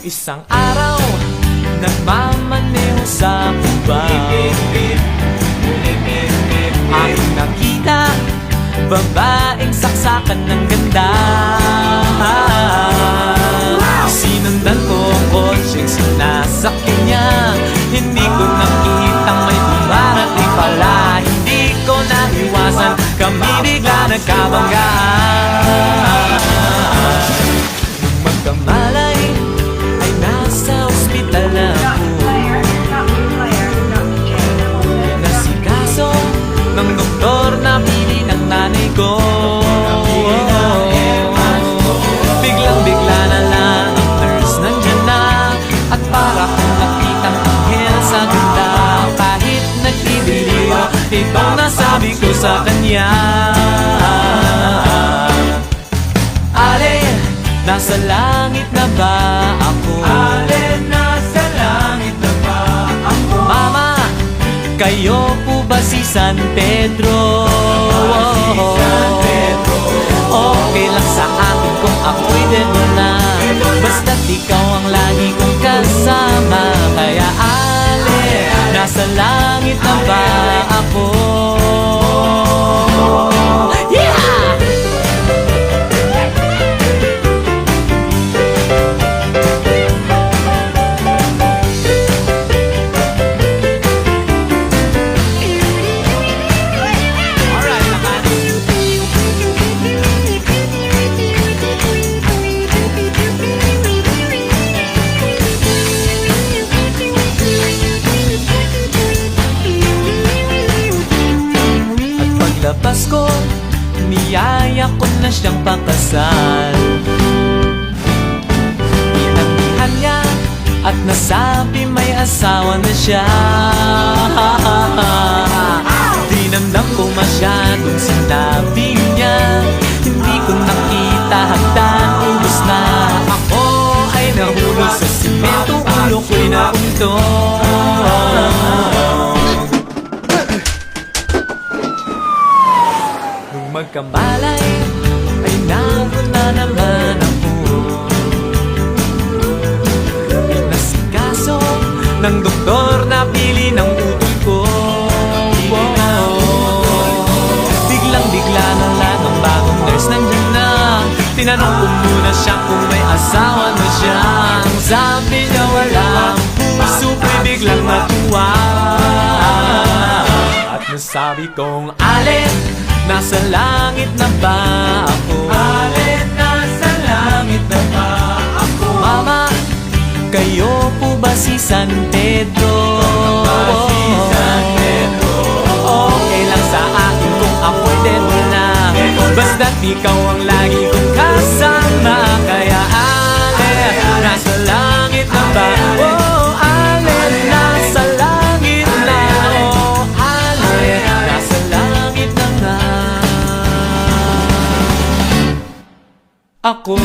Isang araw, nagmamaneho sa Cuba. Aking nakita, babaeng saksakan ng ganda. Sinundan ko ang kotseng sinasakyan niya. Hindi ko nakitang may dumarating pala. Hindi ko naiwasan, kami bigla nagkabanggaan. Nung magkamalay, ay nasa ospital na ako. Nasikaso ng doktor na pili ng nanay ko. Biglang-bigla na lang ang nurse nandyan na. At para kong nakitang anghel sa ganda. Kahit nagdidiliyo, itong nasabi ko sa kanya. Ale, nasa langit na ba ako? Ale, nasa langit na ba ako? Mama, kayo po ba si San Pedro? Okay lang sa akin kung ako'y dedo na. Basta't ikaw ang lagi kong kasama. Kaya ale, nasa langit na ba ako? Paglabas ko, niyaya ko na siyang pakasal. Inandihan niya at nasabi may asawa na siya. Dinamdam ko masyadong sinabi niya. Hindi ko nakita hagdan, ubos na. Ako ay nahulog sa simento, ulo ko'y nauntog. Magkamalay, ay naroon na naman ako. Pinasikaso ng doktor na pili ng utol ko. Biglang-bigla na lang ang bagong nurse nandiyan na. Tinanong ko muna siya kung may asawa na siya. Ang sabi niya wala, ang puso ko'y biglang natuwa. At nasabi kong alin, nasa langit na ba ako? Ale, nasa langit na ba ako? Mama, kayo po ba si San Pedro? Si San Pedro. Okay lang sa akin kung ako'y dedo na. Basta't ikaw ang lagi kong kasama. Kaya ale, nasa langit na ba? Oh, ale, nasa langit na. Oh, ale, nasa langit na nga ako.